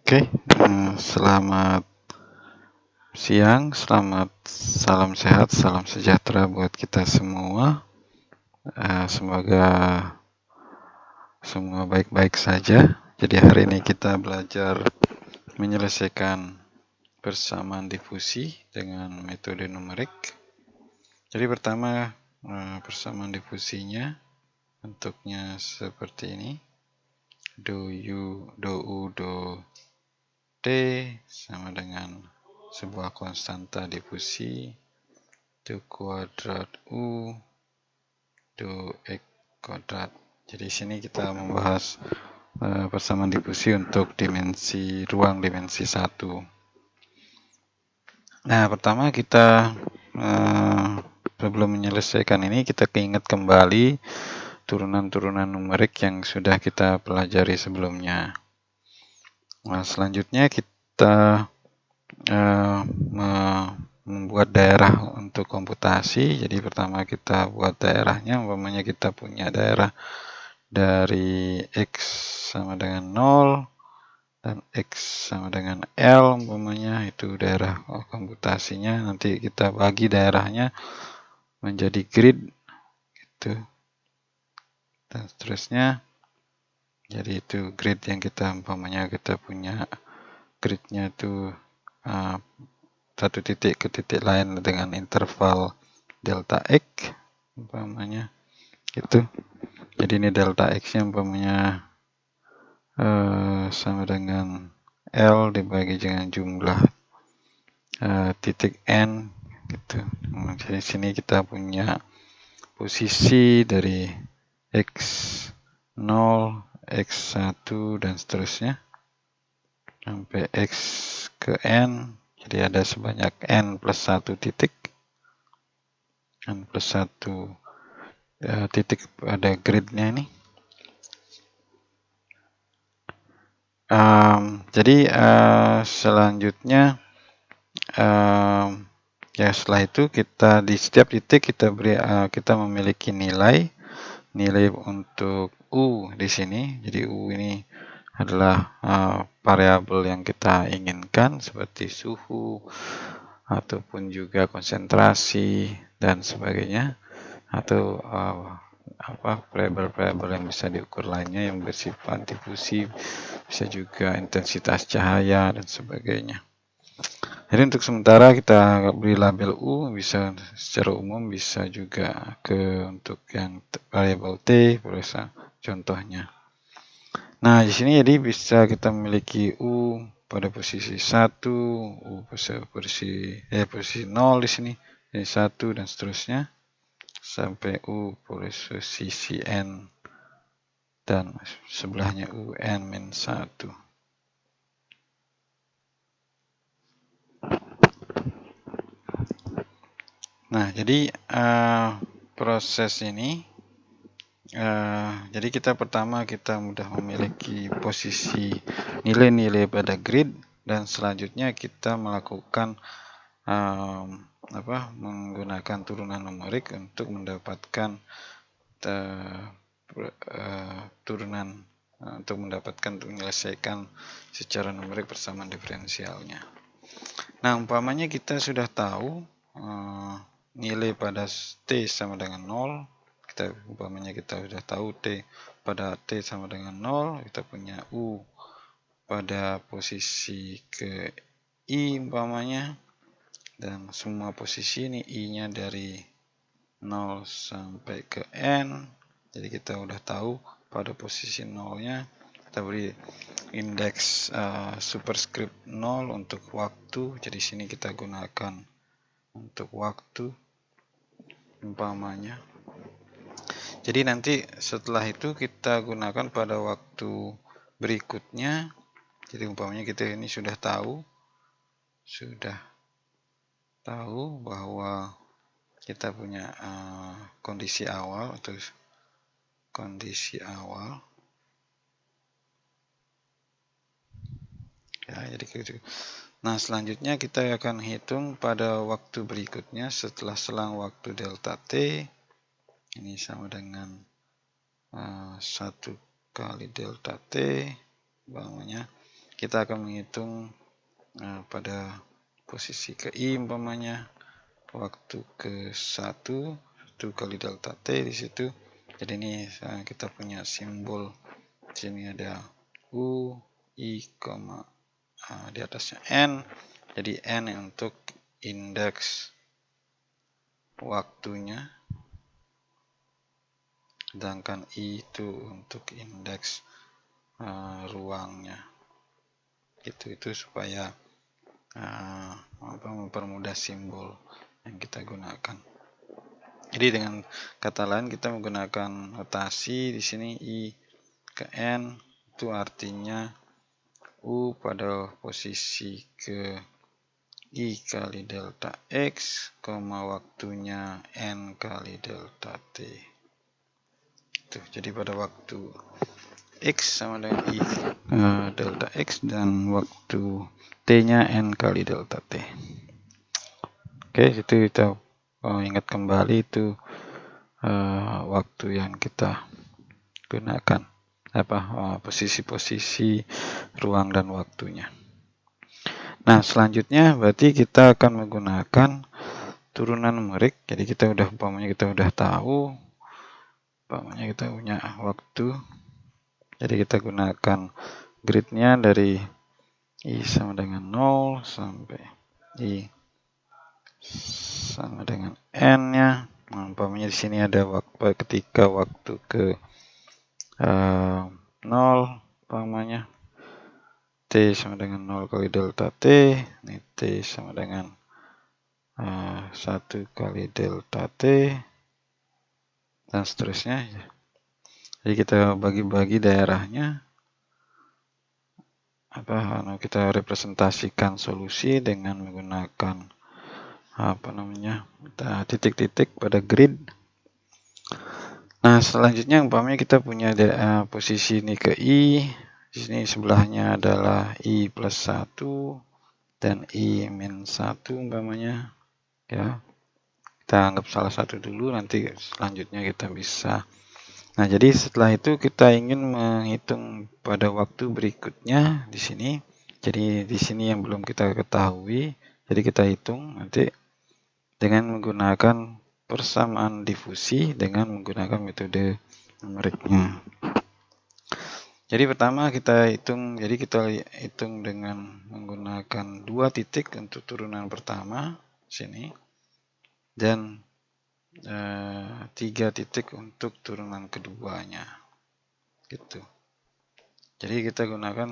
Oke, selamat siang, salam sehat, salam sejahtera buat kita semua. Semoga semua baik-baik saja. Jadi hari ini kita belajar menyelesaikan persamaan difusi dengan metode numerik. Jadi pertama persamaan difusinya bentuknya seperti ini. Do U, do T sama dengan sebuah konstanta difusi do kuadrat U do X kuadrat. Jadi sini kita membahas persamaan difusi untuk ruang dimensi 1. Nah, pertama kita sebelum menyelesaikan ini kita ingat kembali turunan-turunan numerik yang sudah kita pelajari sebelumnya. Nah, selanjutnya kita membuat daerah untuk komputasi. Jadi pertama kita buat daerahnya, umpamanya kita punya daerah dari X sama dengan 0 dan X sama dengan L, umpamanya itu daerah komputasinya. Nanti kita bagi daerahnya menjadi grid gitu, dan seterusnya. Jadi itu grid yang umpamanya kita punya gridnya itu satu titik ke titik lain dengan interval delta X, umpamanya itu. Jadi ini delta X-nya umpamanya sama dengan L dibagi dengan jumlah titik N gitu. Jadi sini kita punya posisi dari X0, X1 dan seterusnya sampai X ke N. Jadi ada sebanyak N plus 1 titik. N plus 1 titik pada gridnya ini. Jadi selanjutnya ya setelah itu kita di setiap titik kita memiliki nilai untuk U di sini. Jadi U ini adalah variabel yang kita inginkan seperti suhu ataupun juga konsentrasi dan sebagainya, atau variabel-variabel yang bisa diukur lainnya yang bersifat difusi, bisa juga intensitas cahaya dan sebagainya. Jadi untuk sementara kita beri label U, bisa secara umum bisa juga untuk yang variabel T, bisa contohnya. Nah, di sini jadi bisa kita memiliki U pada posisi 1, U posisi 0 di sini, jadi 1 dan seterusnya sampai U posisi N dan sebelahnya U N-1. Nah, jadi proses ini jadi kita mudah memiliki posisi nilai-nilai pada grid, dan selanjutnya kita melakukan menggunakan turunan numerik untuk mendapatkan menyelesaikan secara numerik persamaan diferensialnya. Nah, umpamanya kita sudah tahu nilai pada T sama dengan 0. Umpamanya kita sudah tahu T pada T sama dengan 0, kita punya U pada posisi ke I umpamanya, dan semua posisi ini I-nya dari 0 sampai ke N. Jadi kita udah tahu pada posisi 0-nya kita beri indeks superscript 0 untuk waktu. Jadi sini kita gunakan untuk waktu umpamanya. Jadi nanti setelah itu kita gunakan pada waktu berikutnya. Jadi umpamanya kita ini sudah tahu bahwa kita punya kondisi awal ya, jadi gitu. Nah, selanjutnya kita akan hitung pada waktu berikutnya setelah selang waktu delta T. Ini sama dengan 1 kali delta T, umpamanya kita akan menghitung pada posisi ke I umpamanya waktu ke 1 kali delta T di situ. Jadi ini kita punya simbol di sini ada U, I, di atasnya N. Jadi N untuk indeks waktunya, sedangkan I itu untuk indeks ruangnya. Itu supaya mempermudah simbol yang kita gunakan. Jadi dengan kata lain kita menggunakan notasi di sini I ke N, itu artinya U pada posisi ke I kali delta X, waktunya N kali delta T. Jadi pada waktu X sama dengan I delta X dan waktu T-nya N kali delta T. Oke, itu kita ingat kembali itu waktu yang kita gunakan, posisi-posisi ruang dan waktunya. Nah, selanjutnya berarti kita akan menggunakan turunan numerik. Jadi kita udah tahu kita punya waktu. Jadi kita gunakan gridnya dari I sama dengan 0 sampai I sama dengan N-nya. Umpamanya di sini ada ketika waktu ke 0 umpamanya T sama dengan 0 kali delta T, ini T sama dengan 1 kali delta T, dan seterusnya. Jadi kita bagi-bagi daerahnya, kita representasikan solusi dengan menggunakan titik-titik pada grid. Nah, selanjutnya umpamanya kita punya posisi ini ke I, di sini sebelahnya adalah I plus 1 dan I min 1 umpamanya, ya. Kita anggap salah satu dulu, nanti selanjutnya kita bisa. Nah, jadi setelah itu kita ingin menghitung pada waktu berikutnya di sini. Jadi di sini yang belum kita ketahui, jadi kita hitung nanti dengan menggunakan persamaan difusi dengan menggunakan metode numeriknya. Jadi pertama kita hitung dengan menggunakan 2 titik untuk turunan pertama sini dan 3 titik untuk turunan keduanya, gitu. Jadi kita gunakan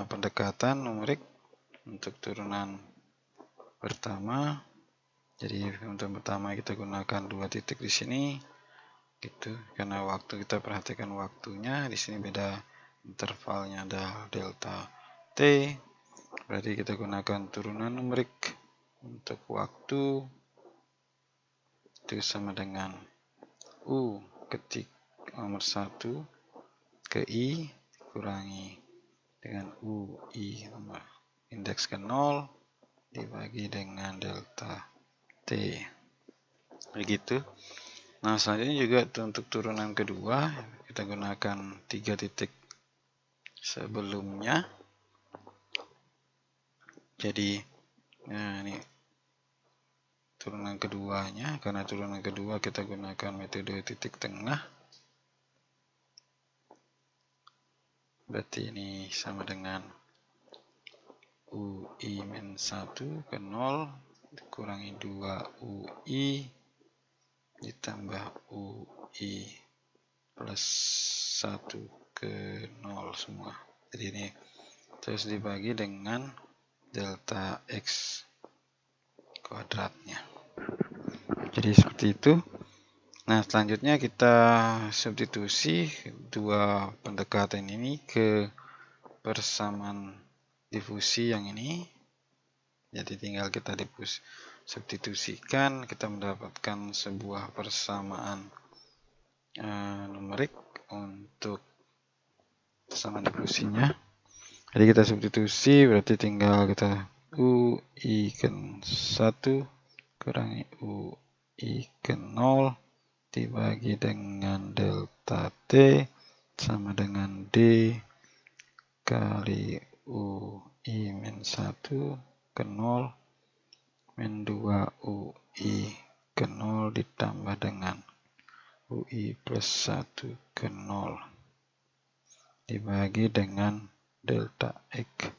pendekatan numerik untuk turunan pertama. Jadi untuk pertama kita gunakan 2 titik di sini, gitu. Karena waktu kita perhatikan waktunya di sini beda intervalnya ada delta T. Berarti kita gunakan turunan numerik untuk waktu itu sama dengan U ketik nomor 1 ke I dikurangi dengan UI nomor indeks ke 0 dibagi dengan delta T. Begitu. Nah, selanjutnya juga untuk turunan kedua kita gunakan 3 titik sebelumnya. Jadi ini turunan keduanya, karena turunan kedua kita gunakan metode titik tengah. Berarti ini sama dengan UI min 1 ke 0 dikurangi 2 UI ditambah UI plus 1 ke 0 semua. Jadi ini terus dibagi dengan delta X kuadratnya. Jadi seperti itu. Nah, selanjutnya kita substitusi 2 pendekatan ini ke persamaan difusi yang ini. Jadi tinggal kita substitusikan, kita mendapatkan sebuah persamaan numerik untuk persamaan difusinya. Jadi kita substitusi, berarti tinggal kita UI ke 1 kurangi UI ke 0 dibagi dengan delta T sama dengan D kali U min 1 ke 0 min 2 UI ke 0 ditambah dengan UI plus 1 ke 0 dibagi dengan delta X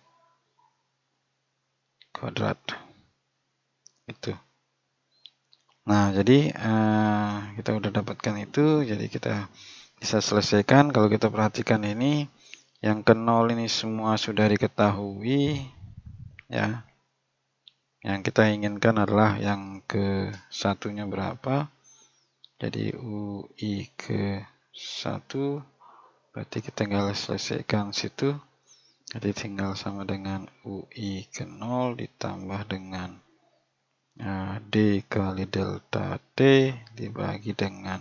kuadrat. Itu. Nah, jadi kita udah dapatkan itu, jadi kita bisa selesaikan. Kalau kita perhatikan ini, yang ke 0 ini semua sudah diketahui, ya. Yang kita inginkan adalah yang ke satunya berapa. Jadi UI ke 1, berarti kita tinggal selesaikan situ. Jadi tinggal sama dengan UI ke 0 ditambah dengan D kali delta T dibagi dengan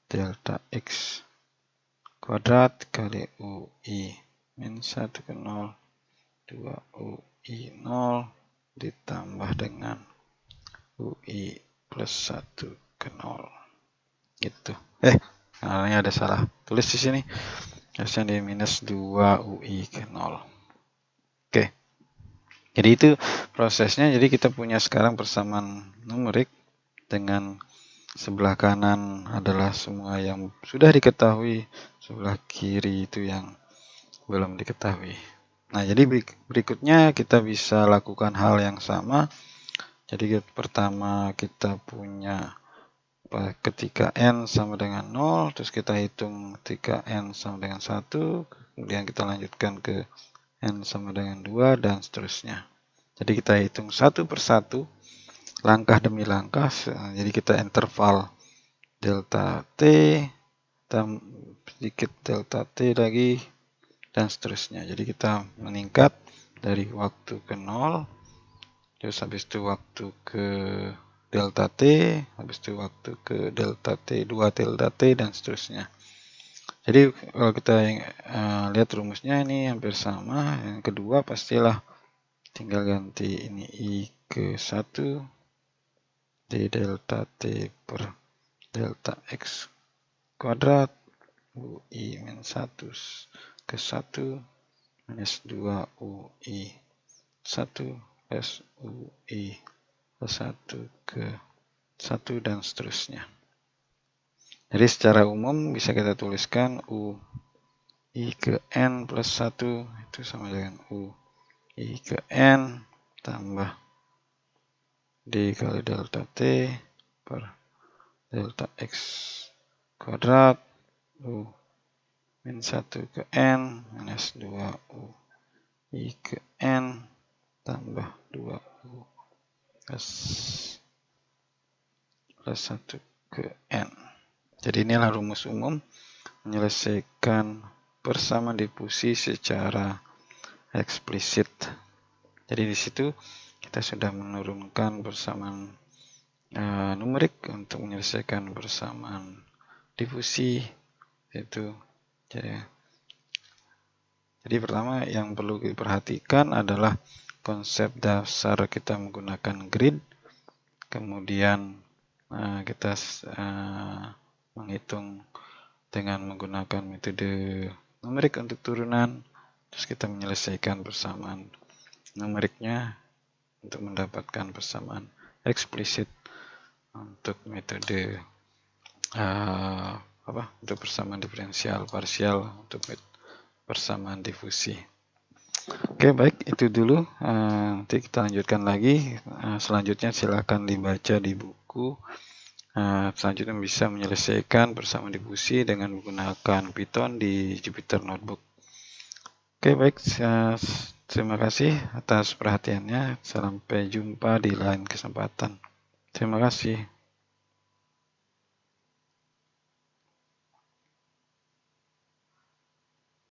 delta X kuadrat kali UI min 1 ke 0 2 UI 0 ditambah dengan UI plus 1 ke 0 gitu. Ini ada salah tulis di sini, harusnya di minus 2 UI ke 0. Oke, jadi itu prosesnya. Jadi kita punya sekarang persamaan numerik dengan sebelah kanan adalah semua yang sudah diketahui, sebelah kiri itu yang belum diketahui. Nah, jadi berikutnya kita bisa lakukan hal yang sama. Jadi pertama kita punya ketika n sama dengan 0, terus kita hitung ketika n sama dengan 1, kemudian kita lanjutkan ke n sama dengan 2, dan seterusnya. Jadi kita hitung satu persatu, langkah demi langkah. Jadi kita interval delta T, sedikit delta T lagi, dan seterusnya. Jadi kita meningkat dari waktu ke 0, terus habis itu waktu ke delta T, habis itu waktu ke delta T, 2 delta T, dan seterusnya. Jadi kalau kita lihat rumusnya ini hampir sama. Yang kedua pastilah tinggal ganti ini I ke 1 D delta T per delta X kuadrat UI min 1 ke 1 minus 2 UI 1 plus UI plus 1 ke 1, dan seterusnya. Jadi secara umum bisa kita tuliskan UI ke N plus 1 itu sama dengan UI ke N tambah D kali delta T per delta X kuadrat U min 1 ke N minus 2 UI ke N tambah 2 U plus 1 ke N. Jadi inilah rumus umum menyelesaikan persamaan difusi secara eksplisit. Jadi di situ kita sudah menurunkan persamaan numerik untuk menyelesaikan persamaan difusi itu. Jadi pertama yang perlu diperhatikan adalah konsep dasar kita menggunakan grid, kemudian kita menghitung dengan menggunakan metode numerik untuk turunan, terus kita menyelesaikan persamaan numeriknya untuk mendapatkan persamaan eksplisit untuk metode untuk persamaan diferensial parsial untuk persamaan difusi. Oke, baik, itu dulu. Nanti kita lanjutkan lagi. Selanjutnya silakan dibaca di buku. Selanjutnya bisa menyelesaikan persamaan difusi dengan menggunakan Python di Jupyter Notebook. Oke, baik. Terima kasih atas perhatiannya. Sampai jumpa di lain kesempatan. Terima kasih.